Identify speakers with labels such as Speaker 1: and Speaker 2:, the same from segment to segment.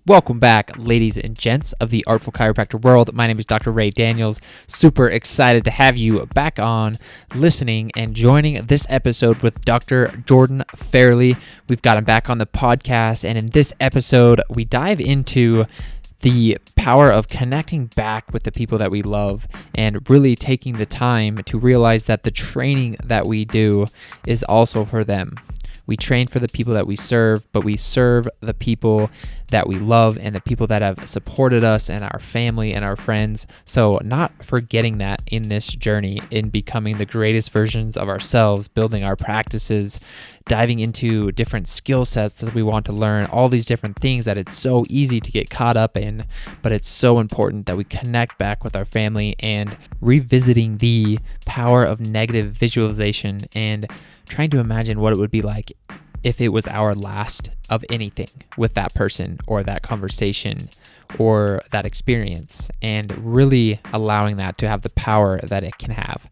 Speaker 1: Welcome back, ladies and gents of the Artful Chiropractor world. My name is Dr. Ray Daniels. Super excited to have you back on, listening and joining this episode with Dr. Jordan Fairley. We've got him back on the podcast, and in this episode, we dive into the power of connecting back with the people that we love and really taking the time to realize that the training that we do is also for them. We train for the people that we serve, but we serve the people that we love and the people that have supported us and our family and our friends. So not forgetting that in this journey in becoming the greatest versions of ourselves, building our practices, diving into different skill sets that we want to learn, all these different things that it's so easy to get caught up in, but it's so important that we connect back with our family and revisiting the power of negative visualization and trying to imagine what it would be like if it was our last of anything with that person or that conversation or that experience, and really allowing that to have the power that it can have.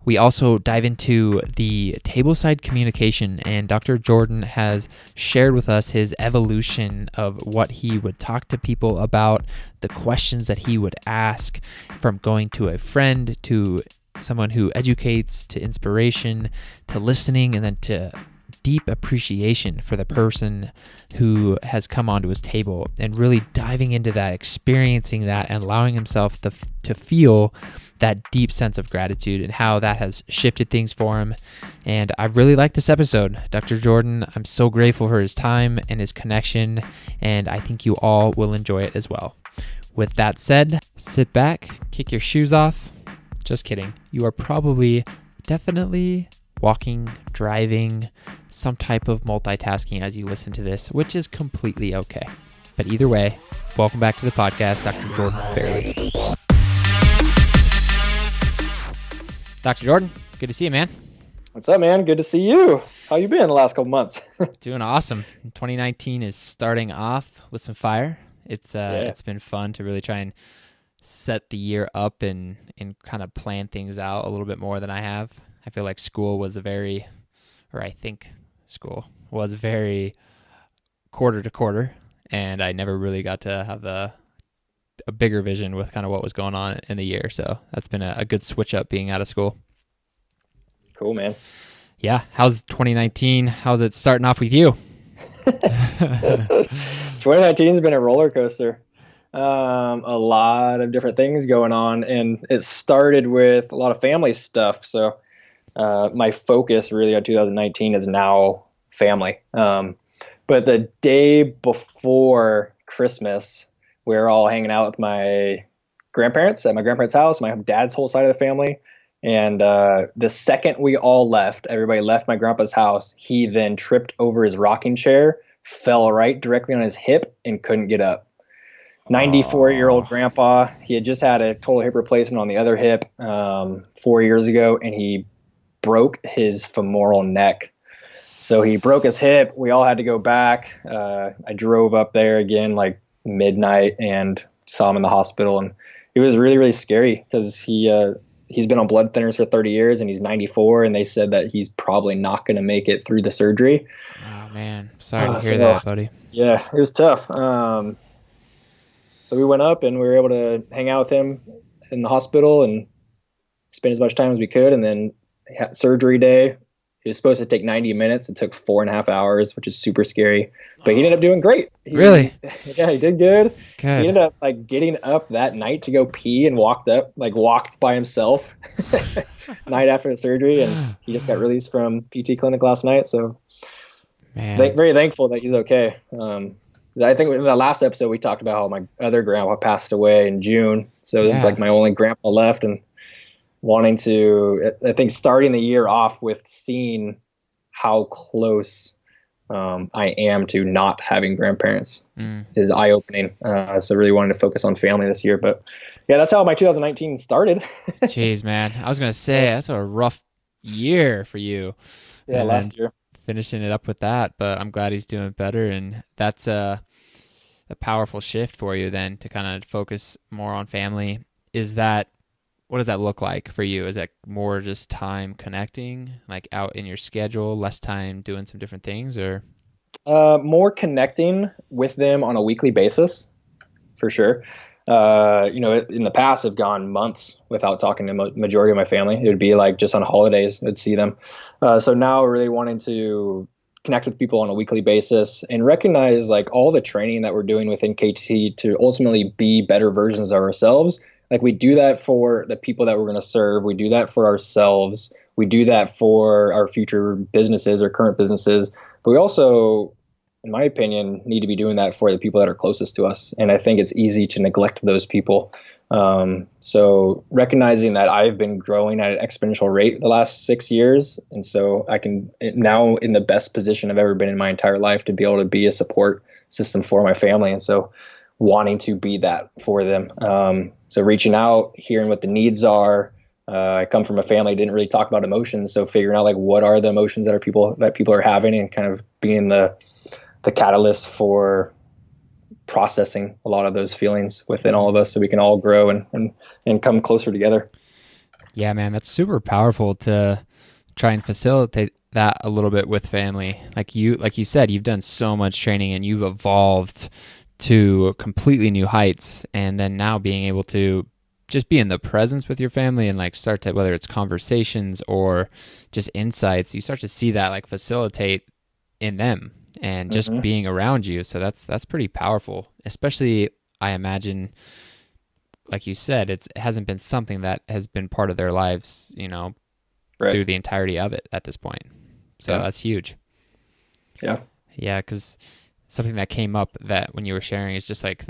Speaker 1: We also dive into the tableside communication, and Dr. Jordan has shared with us his evolution of what he would talk to people about, the questions that he would ask, from going to a friend to someone who educates, to inspiration, to listening, and then to deep appreciation for the person who has come onto his table, and really diving into that, experiencing that, and allowing himself to feel that deep sense of gratitude and how that has shifted things for him. And I really like this episode. Dr. Jordan, I'm so grateful for his time and his connection, and I think you all will enjoy it as well. With that said, sit back, kick your shoes off. Just kidding. You are probably definitely walking, driving, some type of multitasking as you listen to this, which is completely okay. But either way, welcome back to the podcast, Dr. Jordan Fairley. Dr. Jordan, good to see you, man.
Speaker 2: What's up, man? Good to see you. How you been the last couple months?
Speaker 1: Doing awesome. 2019 is starting off with some fire. It's been fun to really try and set the year up and kind of plan things out a little bit more than I have. I feel like school was very quarter to quarter, and I never really got to have a bigger vision with kind of what was going on in the year. So that's been a good switch up being out of school.
Speaker 2: Cool, man.
Speaker 1: Yeah. How's 2019? How's it starting off with you?
Speaker 2: 2019 has been a roller coaster. A lot of different things going on, and it started with a lot of family stuff. So my focus really on 2019 is now family. But the day before Christmas, we were all hanging out with my grandparents at my grandparents' house, my dad's whole side of the family. And the second we all left, everybody left my grandpa's house, he then tripped over his rocking chair, fell right directly on his hip, and couldn't get up. 94-year-old grandpa. He had just had a total hip replacement on the other hip 4 years ago, and he broke his femoral neck. So he broke his hip. We all had to go back. I drove up there again like midnight and saw him in the hospital, and it was really, really scary because he's been on blood thinners for 30 years and he's 94, and they said that he's probably not going to make it through the surgery.
Speaker 1: Oh man, sorry to hear that, buddy.
Speaker 2: Yeah, it was tough. So we went up and we were able to hang out with him in the hospital and spend as much time as we could. And then surgery day, it was supposed to take 90 minutes. It took 4.5 hours, which is super scary. But he ended up doing great.
Speaker 1: Really?
Speaker 2: Yeah, he did good.
Speaker 1: Good.
Speaker 2: He ended up like getting up that night to go pee and walked by himself night after the surgery. And he just got released from PT clinic last night. So very thankful that he's okay. I think in the last episode we talked about how my other grandpa passed away in June. So this is like my only grandpa left, and wanting to, I think starting the year off with seeing how close I am to not having grandparents is eye-opening. So really wanted to focus on family this year. But yeah, that's how my 2019 started.
Speaker 1: Jeez, man. I was going to say, that's a rough year for you.
Speaker 2: Yeah,
Speaker 1: and
Speaker 2: last year.
Speaker 1: Finishing it up with that, but I'm glad he's doing better, and that's a powerful shift for you then to kind of focus more on family. What does that look like for you? Is that more just time connecting, like out in your schedule, less time doing some different things, or?
Speaker 2: More connecting with them on a weekly basis, for sure. In the past, I've gone months without talking to majority of my family. It would be like just on holidays, I'd see them. So now really wanting to connect with people on a weekly basis and recognize like all the training that we're doing within KTC to ultimately be better versions of ourselves. Like we do that for the people that we're going to serve. We do that for ourselves. We do that for our future businesses or current businesses. But we also, in my opinion, need to be doing that for the people that are closest to us. And I think it's easy to neglect those people. So recognizing that I've been growing at an exponential rate the last 6 years. And so I can now in the best position I've ever been in my entire life to be able to be a support system for my family. And so wanting to be that for them. So reaching out, hearing what the needs are. I come from a family that didn't really talk about emotions. So figuring out like what are the emotions that people are having and kind of being the catalyst for processing a lot of those feelings within all of us so we can all grow and come closer together.
Speaker 1: Yeah, man, that's super powerful to try and facilitate that a little bit with family. Like you said, you've done so much training and you've evolved to completely new heights. And then now being able to just be in the presence with your family and like start to, whether it's conversations or just insights, you start to see that like facilitate in them and just being around you. So that's pretty powerful, especially I imagine, like you said, it hasn't been something that has been part of their lives,
Speaker 2: Right.
Speaker 1: through the entirety of it at this point. So that's huge.
Speaker 2: Yeah.
Speaker 1: Yeah. Cause something that came up that when you were sharing is just like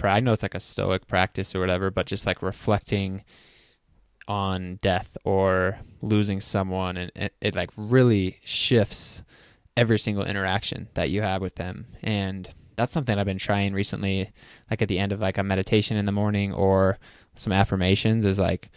Speaker 1: I know it's like a stoic practice or whatever, but just like reflecting on death or losing someone, and it like really shifts every single interaction that you have with them. And that's something I've been trying recently, like at the end of like a meditation in the morning or some affirmations, is like,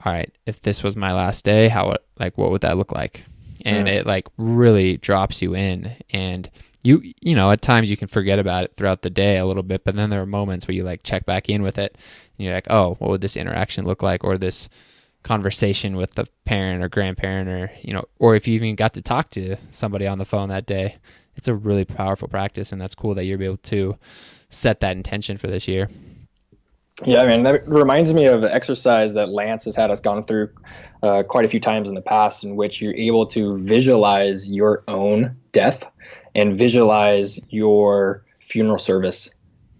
Speaker 1: all right, if this was my last day, what would that look like? And it like really drops you in, and you know, at times you can forget about it throughout the day a little bit, but then there are moments where you like check back in with it and you're like, oh, what would this interaction look like? Or this conversation with the parent or grandparent, or or if you even got to talk to somebody on the phone that day. It's a really powerful practice, and that's cool that you're able to set that intention for this year.
Speaker 2: Yeah, I mean, that reminds me of the exercise that Lance has had us gone through quite a few times in the past, in which you're able to visualize your own death and visualize your funeral service.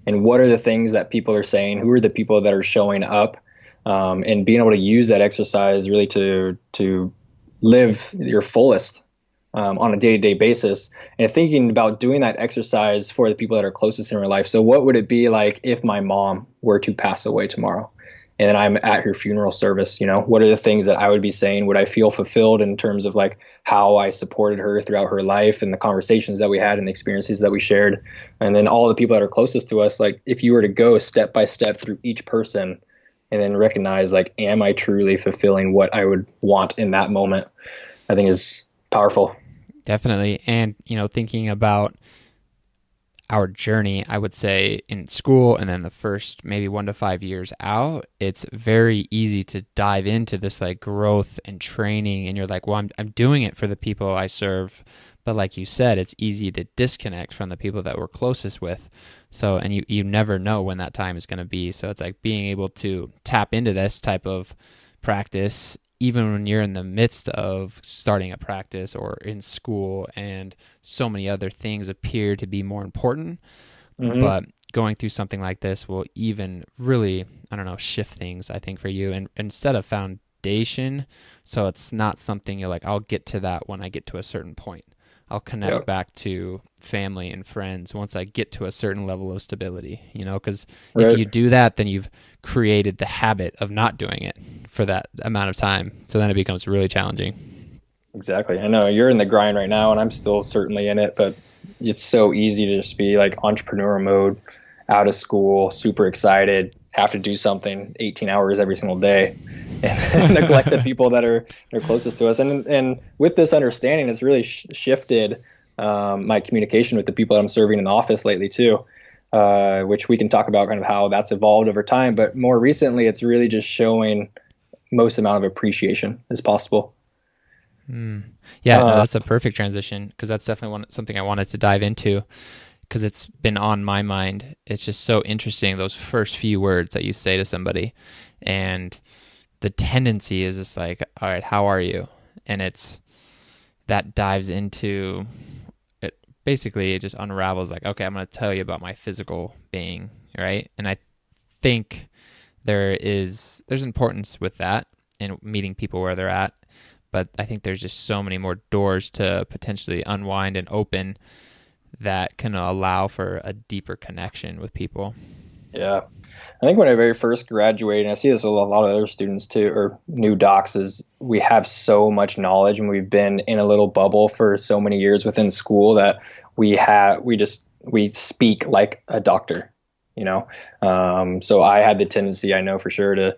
Speaker 2: And what are the things that people are saying? Who are the people that are showing up? And being able to use that exercise really to live your fullest on a day-to-day basis, and thinking about doing that exercise for the people that are closest in your life. So what would it be like if my mom were to pass away tomorrow and I'm at her funeral service? What are the things that I would be saying? Would I feel fulfilled in terms of like how I supported her throughout her life and the conversations that we had and the experiences that we shared? And then all the people that are closest to us, like if you were to go step by step through each person and then recognize like, am I truly fulfilling what I would want in that moment? I think is powerful.
Speaker 1: Definitely. And, thinking about our journey, I would say in school and then the first maybe 1 to 5 years out, it's very easy to dive into this like growth and training. And you're like, well, I'm doing it for the people I serve. But like you said, it's easy to disconnect from the people that we're closest with. So, and you never know when that time is going to be. So it's like being able to tap into this type of practice even when you're in the midst of starting a practice or in school and so many other things appear to be more important. But going through something like this will even really, shift things, I think, for you. And instead of foundation, so it's not something you're like, I'll get to that when I get to a certain point. I'll connect back to family and friends once I get to a certain level of stability, because if you do that, then you've created the habit of not doing it for that amount of time. So then it becomes really challenging.
Speaker 2: Exactly. I know you're in the grind right now and I'm still certainly in it, but it's so easy to just be like entrepreneur mode, out of school, super excited, have to do something 18 hours every single day and neglect the people that are closest to us. And with this understanding, it's really shifted my communication with the people that I'm serving in the office lately too, which we can talk about kind of how that's evolved over time. But more recently, it's really just showing most amount of appreciation as possible.
Speaker 1: Yeah, no, that's a perfect transition because that's definitely something I wanted to dive into because it's been on my mind. It's just so interesting, those first few words that you say to somebody. And the tendency is just like, all right, how are you? And that dives into it. Basically, it just unravels like, okay, I'm going to tell you about my physical being, right? And I think there's importance with that and meeting people where they're at. But I think there's just so many more doors to potentially unwind and open that can allow for a deeper connection with people.
Speaker 2: Yeah. I think when I very first graduated, and I see this with a lot of other students too, or new docs, is we have so much knowledge and we've been in a little bubble for so many years within school that we speak like a doctor, you know? So I had the tendency, I know for sure, to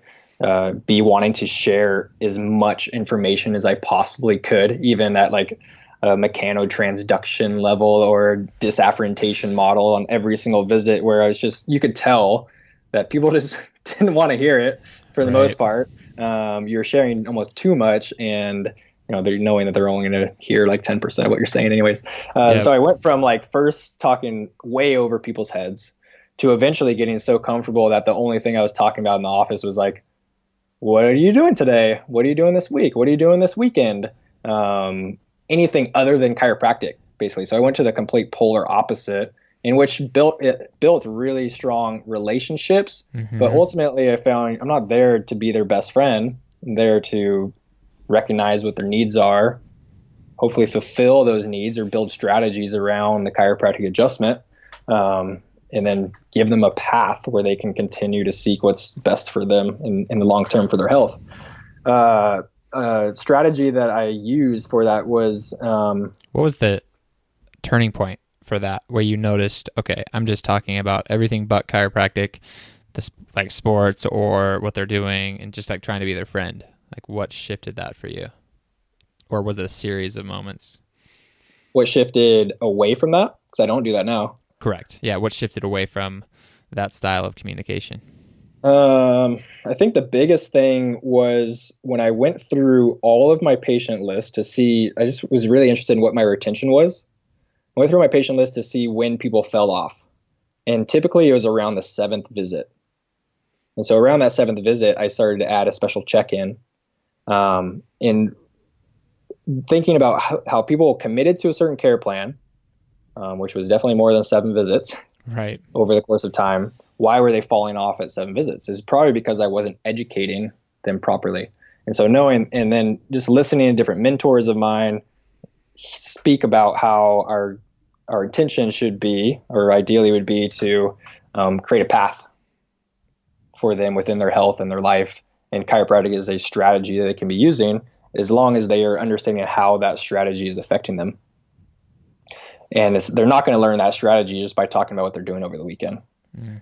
Speaker 2: be wanting to share as much information as I possibly could, even at like a mechanotransduction level or disafferentation model on every single visit, where I was just, you could tell that people just didn't want to hear it for the most part. You're sharing almost too much, and they're knowing that they're only going to hear like 10% of what you're saying anyways. So I went from like first talking way over people's heads to eventually getting so comfortable that the only thing I was talking about in the office was like, what are you doing today? What are you doing this week? What are you doing this weekend? Anything other than chiropractic, basically. So I went to the complete polar opposite, in which built really strong relationships. But ultimately I found I'm not there to be their best friend. I'm there to recognize what their needs are, hopefully fulfill those needs or build strategies around the chiropractic adjustment, and then give them a path where they can continue to seek what's best for them in the long term for their health. Strategy that I used for that was...
Speaker 1: what was the turning point for that, where you noticed, okay, I'm just talking about everything but chiropractic, like sports or what they're doing, and just like trying to be their friend? Like, what shifted that for you? Or was it a series of moments?
Speaker 2: What shifted away from that? Because I don't do that now.
Speaker 1: Correct. Yeah. What shifted away from that style of communication?
Speaker 2: I think the biggest thing was when I went through all of my patient list to see, I just was really interested in what my retention was. I went through my patient list to see when people fell off. And typically it was around the 7th visit. And so around that 7th visit, I started to add a special check-in, in thinking about how people committed to a certain care plan, which was definitely more than 7 visits,
Speaker 1: right,
Speaker 2: over the course of time. Why were they falling off at 7 visits? It's probably because I wasn't educating them properly. And so knowing, and then just listening to different mentors of mine speak about how our intention should be, or ideally would be, to create a path for them within their health and their life. And chiropractic is a strategy that they can be using as long as they are understanding how that strategy is affecting them. And they're not going to learn that strategy just by talking about what they're doing over the weekend.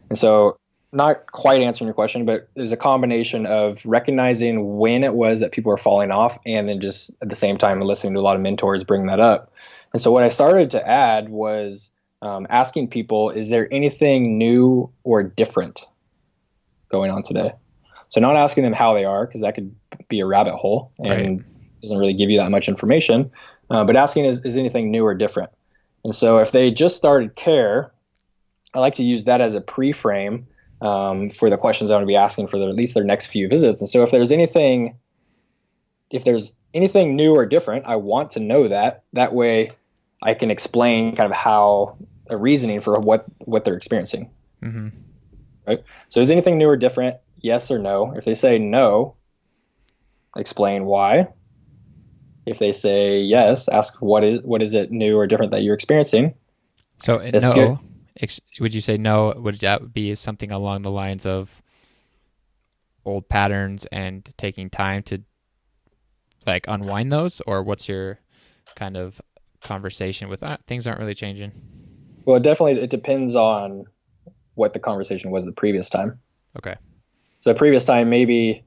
Speaker 2: And so, not quite answering your question, but there's a combination of recognizing when it was that people were falling off, and then just at the same time listening to a lot of mentors bring that up. And so what I started to add was asking people, is there anything new or different going on today? So not asking them how they are, because that could be a rabbit hole and doesn't really give you that much information, but asking, is anything new or different? And so if they just started care, I like to use that as a pre-frame for the questions I want to be asking for at least their next few visits. And so if there's anything new or different, I want to know that. That way I can explain kind of how a reasoning for what they're experiencing. Right? So is anything new or different? Yes or no. If they say no, explain why. If they say yes, ask what is it new or different that you're experiencing.
Speaker 1: So
Speaker 2: That's
Speaker 1: no.
Speaker 2: good.
Speaker 1: Would you say no? Would that be something along the lines of old patterns and taking time to like unwind those? Or what's your kind of conversation with that? Things aren't really changing.
Speaker 2: Well, definitely it depends on what the conversation was the previous time.
Speaker 1: Okay.
Speaker 2: So the previous time, maybe,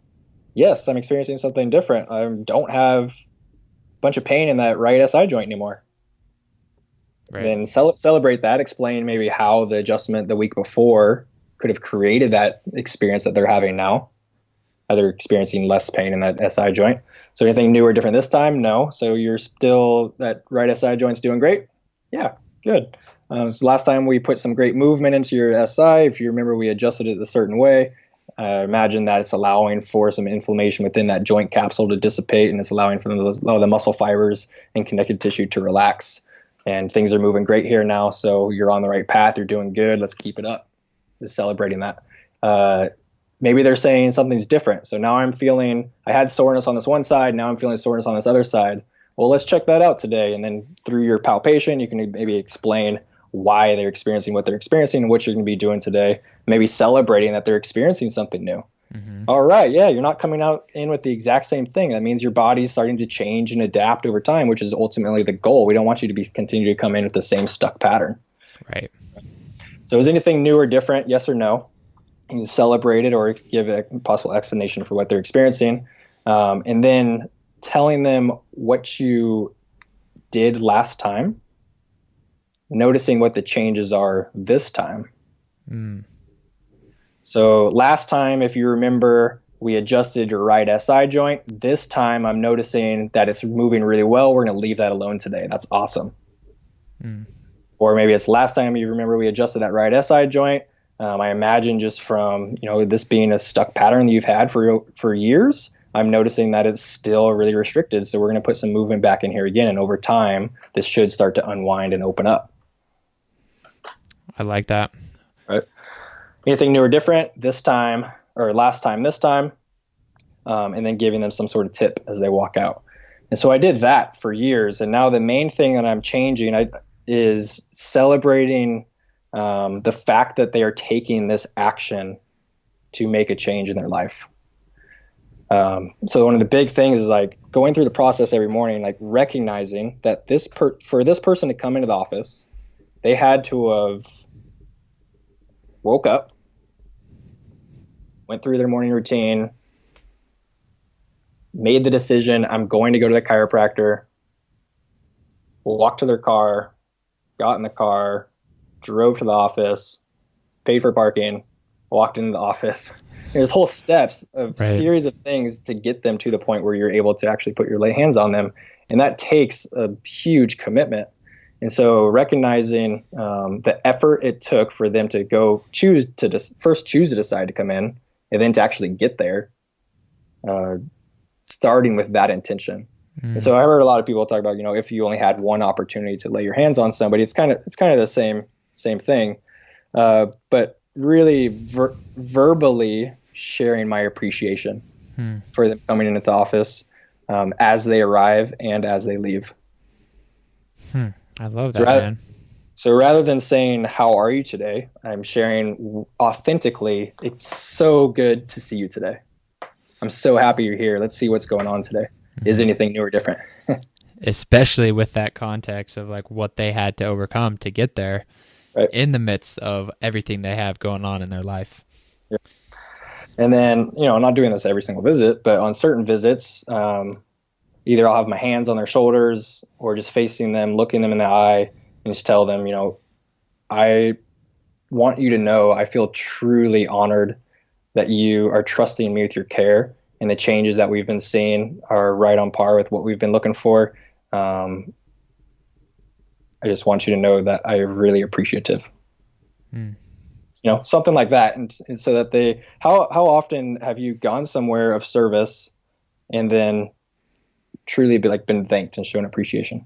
Speaker 2: yes, I'm experiencing something different. I don't have a bunch of pain in that right SI joint anymore. Right. Then celebrate that, explain maybe how the adjustment the week before could have created that experience that they're having now. they're experiencing less pain in that SI joint. So anything new or different this time? No. So you're still, that right SI joint's doing great? Yeah, good. So last time we put some great movement into your SI. If you remember, we adjusted it a certain way. Imagine that it's allowing for some inflammation within that joint capsule to dissipate, and it's allowing for the muscle fibers and connective tissue to relax. And things are moving great here now, so you're on the right path. You're doing good. Let's keep it up. Just celebrating that. Maybe they're saying something's different. So now I had soreness on this one side. Now I'm feeling soreness on this other side. Well, let's check that out today. And then through your palpation, you can maybe explain why they're experiencing what they're experiencing and what you're going to be doing today. Maybe celebrating that they're experiencing something new. Mm-hmm. All right. Yeah. You're not coming in with the exact same thing. That means your body's starting to change and adapt over time, which is ultimately the goal. We don't want you to continue to come in with the same stuck pattern.
Speaker 1: Right.
Speaker 2: So is anything new or different? Yes or no? You can celebrate it or give a possible explanation for what they're experiencing. And then telling them what you did last time, noticing what the changes are this time. Mm. So last time, if you remember, we adjusted your right SI joint. This time I'm noticing that it's moving really well. We're going to leave that alone today. That's awesome. Mm. Or maybe it's last time you remember we adjusted that right SI joint. I imagine just from, this being a stuck pattern that you've had for years, I'm noticing that it's still really restricted. So we're going to put some movement back in here again. And over time, this should start to unwind and open up.
Speaker 1: I like that.
Speaker 2: Right. Anything new or different this time or last time this time, and then giving them some sort of tip as they walk out. And so I did that for years. And now the main thing that I'm changing is celebrating the fact that they are taking this action to make a change in their life. So one of the big things is like going through the process every morning, like recognizing that for this person to come into the office, they had to have woke up, went through their morning routine, made the decision, I'm going to go to the chiropractor, walked to their car, got in the car, drove to the office, paid for parking, walked into the office. There's whole steps of series of things to get them to the point where you're able to actually put your hands on them. And that takes a huge commitment. And so recognizing the effort it took for them to go first choose to decide to come in and then to actually get there, starting with that intention. Mm. And so I heard a lot of people talk about, if you only had one opportunity to lay your hands on somebody, it's kind of the same thing. But really verbally sharing my appreciation for them coming into the office as they arrive and as they leave.
Speaker 1: I love that, man.
Speaker 2: So rather than saying, how are you today? I'm sharing authentically, it's so good to see you today. I'm so happy you're here. Let's see what's going on today. Mm-hmm. Is anything new or different?
Speaker 1: Especially with that context of like what they had to overcome to get there, right, in the midst of everything they have going on in their life. Yeah.
Speaker 2: And then, I'm not doing this every single visit, but on certain visits, either I'll have my hands on their shoulders or just facing them, looking them in the eye, and just tell them, I want you to know I feel truly honored that you are trusting me with your care, and the changes that we've been seeing are right on par with what we've been looking for. I just want you to know that I am really appreciative. Something like that. And so that how often have you gone somewhere of service and then truly been thanked and shown appreciation?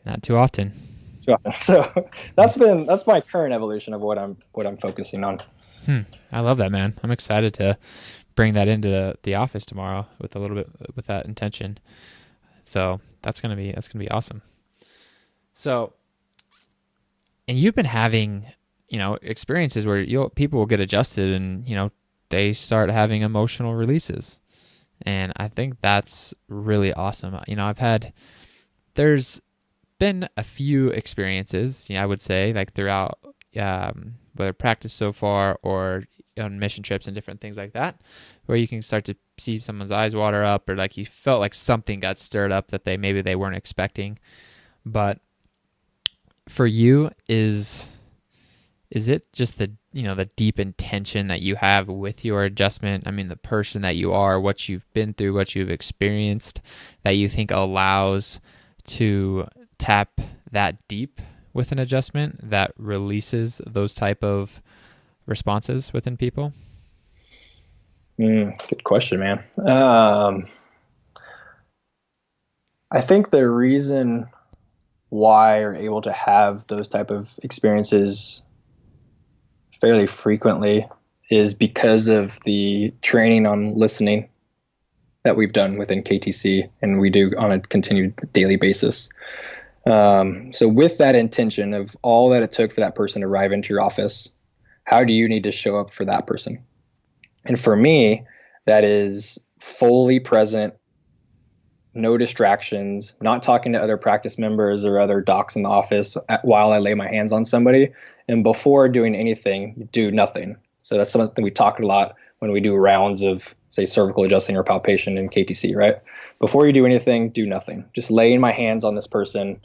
Speaker 1: Not too often.
Speaker 2: So that's my current evolution of what I'm focusing on.
Speaker 1: I love that, man. I'm excited to bring that into the office tomorrow with a little bit with that intention. So that's gonna be awesome. So, and you've been having experiences where people will get adjusted and they start having emotional releases. And I think that's really awesome. There's been a few experiences, I would say, like throughout, whether practice so far or on mission trips and different things like that, where you can start to see someone's eyes water up, or like you felt like something got stirred up that maybe they weren't expecting. But for you, is is it just the deep intention that you have with your adjustment? I mean, the person that you are, what you've been through, what you've experienced, that you think allows to tap that deep with an adjustment that releases those type of responses within people?
Speaker 2: Good question, man. I think the reason why you're able to have those type of experiences fairly frequently is because of the training on listening that we've done within KTC and we do on a continued daily basis. So with that intention of all that it took for that person to arrive into your office, how do you need to show up for that person? And for me, that is fully present, no distractions, not talking to other practice members or other docs in the office while I lay my hands on somebody. And before doing anything, do nothing. So that's something we talk a lot when we do rounds of, say, cervical adjusting or palpation in KTC, right? Before you do anything, do nothing. Just laying my hands on this person,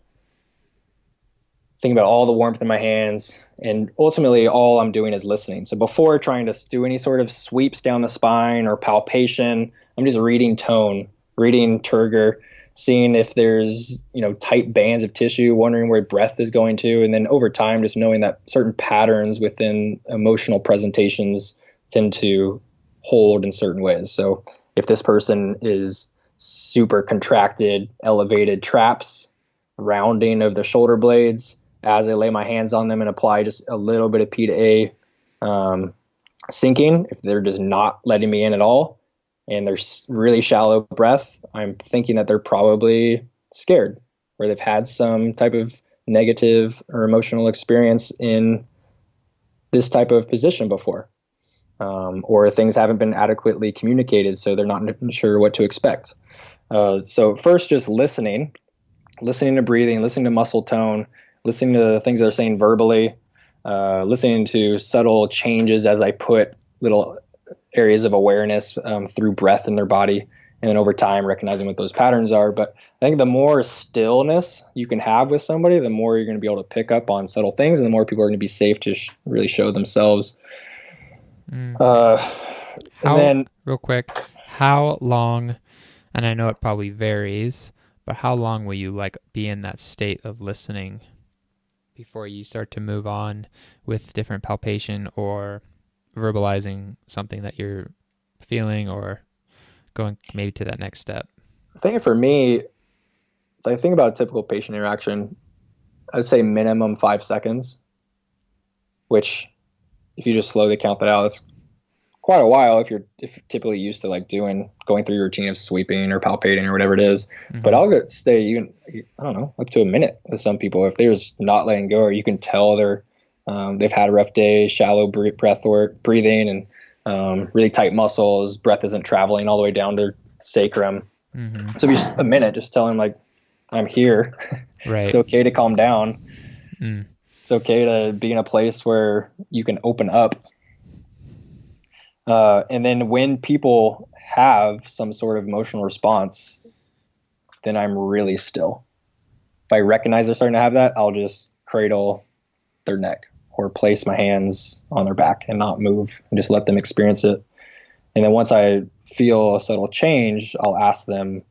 Speaker 2: think about all the warmth in my hands, and ultimately all I'm doing is listening. So before trying to do any sort of sweeps down the spine or palpation, I'm just reading tone, reading turgor, seeing if there's, tight bands of tissue, wondering where breath is going to. And then over time, just knowing that certain patterns within emotional presentations tend to hold in certain ways. So if this person is super contracted, elevated traps, rounding of the shoulder blades, as I lay my hands on them and apply just a little bit of P to A sinking, if they're just not letting me in at all, and there's really shallow breath, I'm thinking that they're probably scared or they've had some type of negative or emotional experience in this type of position before, or things haven't been adequately communicated, so they're not sure what to expect. So first, just listening to breathing, listening to muscle tone, listening to the things they're saying verbally, listening to subtle changes as I put little areas of awareness through breath in their body, and then over time recognizing what those patterns are. But I think the more stillness you can have with somebody, the more you're going to be able to pick up on subtle things, and the more people are going to be safe to really show themselves.
Speaker 1: Real quick, how long, and I know it probably varies, but how long will you be in that state of listening before you start to move on with different palpation or verbalizing something that you're feeling or going maybe to that next step?
Speaker 2: I think for me, if I think about a typical patient interaction, I would say minimum 5 seconds, which if you just slowly count that out, it's quite a while if you're typically used to going through your routine of sweeping or palpating or whatever it is. Mm-hmm. But I'll stay even, up to a minute with some people. If they're just not letting go, or you can tell they've had a rough day, shallow breath work, breathing, and really tight muscles, breath isn't traveling all the way down to sacrum. Mm-hmm. So just a minute, just tell them I'm here. Right. It's okay to calm down. Mm. It's okay to be in a place where you can open up. And then when people have some sort of emotional response, then I'm really still. If I recognize they're starting to have that, I'll just cradle their neck or place my hands on their back and not move and just let them experience it. And then once I feel a subtle change, I'll ask them,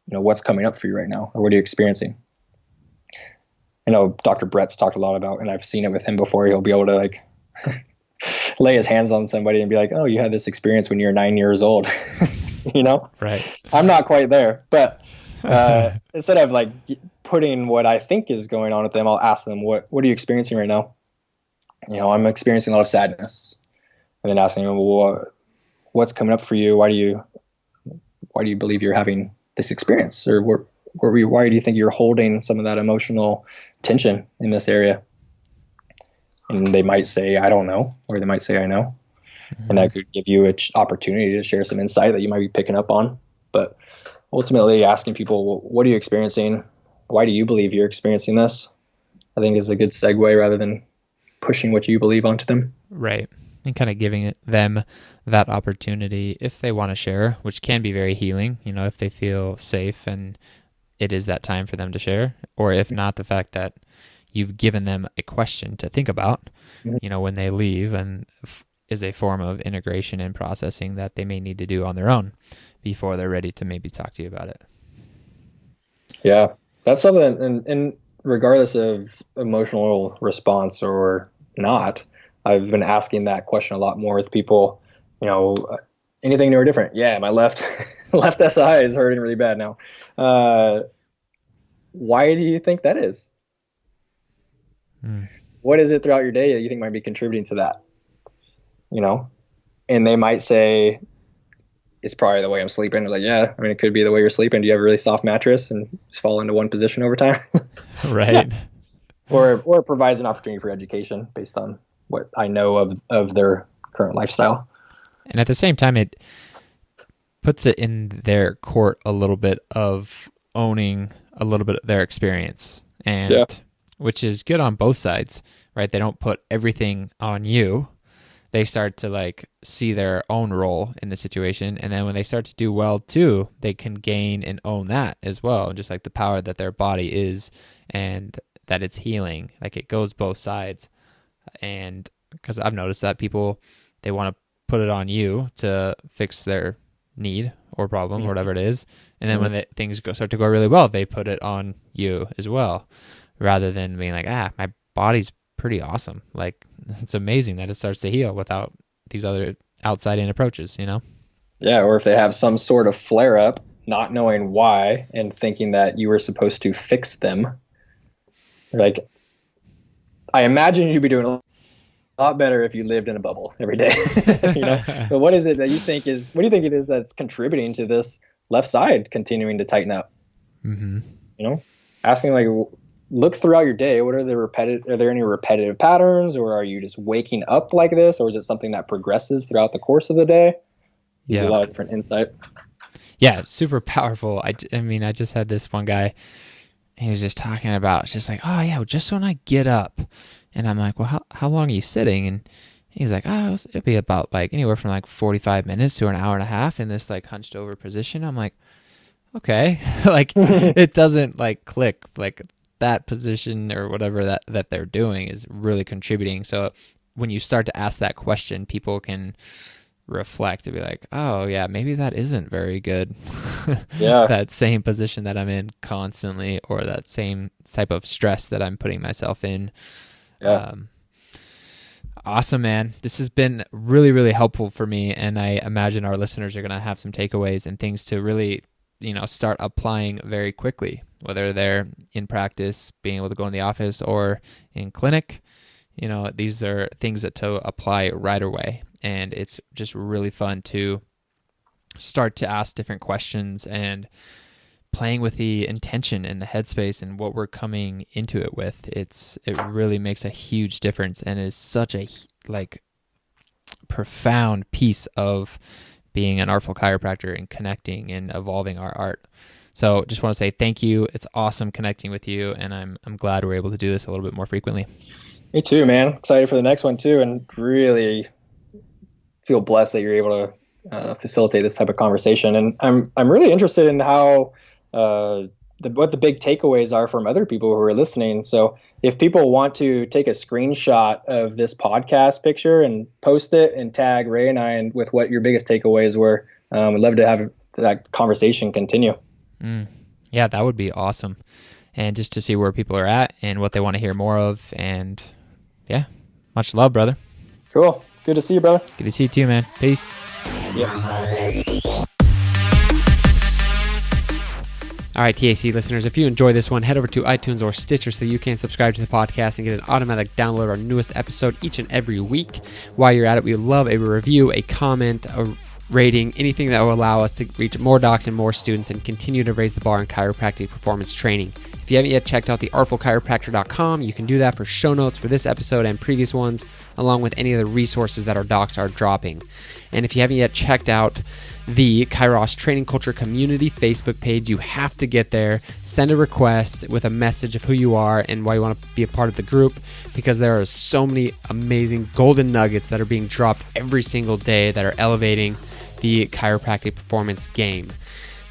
Speaker 2: what's coming up for you right now, or what are you experiencing? I know Dr. Brett's talked a lot about, and I've seen it with him before. He'll be able to lay his hands on somebody and be like, oh, you had this experience when you were 9 years old, Right. I'm not quite there, but instead of putting what I think is going on with them, I'll ask them, what are you experiencing right now? I'm experiencing a lot of sadness. And then asking them, well, what's coming up for you? Why do you believe you're having this experience? Or why do you think you're holding some of that emotional tension in this area? And they might say, I don't know, or they might say, I know. Mm-hmm. And I could give you an opportunity to share some insight that you might be picking up on. But ultimately asking people, well, what are you experiencing? Why do you believe you're experiencing this? I think is a good segue rather than pushing what you believe onto them.
Speaker 1: Right. And kind of giving them that opportunity if they want to share, which can be very healing, if they feel safe and it is that time for them to share. Or if not, the fact that you've given them a question to think about,
Speaker 2: Mhm.
Speaker 1: when they leave, and is a form of integration and processing that they may need to do on their own before they're ready to maybe talk to you about it.
Speaker 2: Yeah, that's something, and regardless of emotional response or not, I've been asking that question a lot more with people. Anything new or different? Yeah, my left left SI is hurting really bad now. Why do you think that is? What is it throughout your day that you think might be contributing to that? And they might say it's probably the way I'm sleeping. Like, yeah, I mean, it could be the way you're sleeping. Do you have a really soft mattress and just fall into one position over time?
Speaker 1: Right.
Speaker 2: Or it provides an opportunity for education based on what I know of their current lifestyle.
Speaker 1: And at the same time, it puts it in their court a little bit of owning a little bit of their experience, and which is good on both sides, right? They don't put everything on you. They start to see their own role in the situation. And then when they start to do well too, they can gain and own that as well. Just like the power that their body is and that it's healing. It goes both sides. And because I've noticed that people, they want to put it on you to fix their need or problem or whatever it is. And then when things start to go really well, they put it on you as well, rather than being like, my body's pretty awesome. It's amazing that it starts to heal without these other outside in approaches,
Speaker 2: Yeah, or if they have some sort of flare up, not knowing why and thinking that you were supposed to fix them. I imagine you'd be doing a lot better if you lived in a bubble every day. But what is it that you think is, what do you think it is that's contributing to this left side continuing to tighten up? Asking look throughout your day. What are are there any repetitive patterns, or are you just waking up like this, or is it something that progresses throughout the course of the day?
Speaker 1: Yeah,
Speaker 2: a lot of different insight.
Speaker 1: Yeah, super powerful. I mean, I just had this one guy. He was just talking about just oh yeah, just when I get up, and I'm like, well, how long are you sitting? And he's like, it'd be about anywhere from 45 minutes to an hour and a half in this hunched over position. I'm like, okay, it doesn't click that position or whatever that they're doing is really contributing. So when you start to ask that question, people can reflect and be like, oh yeah, maybe that isn't very good.
Speaker 2: Yeah.
Speaker 1: That same position that I'm in constantly, or that same type of stress that I'm putting myself in.
Speaker 2: Yeah.
Speaker 1: Awesome, man. This has been really, really helpful for me. And I imagine our listeners are going to have some takeaways and things to really, start applying very quickly, whether they're in practice, being able to go in the office, or in clinic. These are things that to apply right away. And it's just really fun to start to ask different questions and playing with the intention and the headspace and what we're coming into it with. It really makes a huge difference and is such a profound piece of being an artful chiropractor and connecting and evolving our art. So just want to say thank you. It's awesome connecting with you, and I'm glad we're able to do this a little bit more frequently.
Speaker 2: Me too, man. Excited for the next one too, and really feel blessed that you're able to facilitate this type of conversation. And I'm really interested in how what the big takeaways are from other people who are listening. So if people want to take a screenshot of this podcast picture and post it and tag Ray and I and with what your biggest takeaways were, I'd love to have that conversation continue.
Speaker 1: Yeah, that would be awesome. And just to see where people are at and what they want to hear more of. And yeah, much love, brother.
Speaker 2: Cool. Good to see you, brother.
Speaker 1: Good to see you too, man. Peace.
Speaker 2: Yeah.
Speaker 1: All right, TAC listeners, if you enjoy this one, head over to iTunes or Stitcher so you can subscribe to the podcast and get an automatic download of our newest episode each and every week. While you're at it, we love a review, a comment, a rating, anything that will allow us to reach more docs and more students and continue to raise the bar in chiropractic performance training. If you haven't yet checked out the artfulchiropractor.com, you can do that for show notes for this episode and previous ones, along with any of the resources that our docs are dropping. And if you haven't yet checked out the Kairos Training Culture Community Facebook page, you have to get there, send a request with a message of who you are and why you want to be a part of the group, because there are so many amazing golden nuggets that are being dropped every single day that are elevating the chiropractic performance game.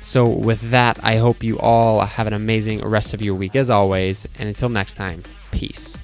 Speaker 3: So with that, I hope you all have an amazing rest of your week as always. And until next time, peace.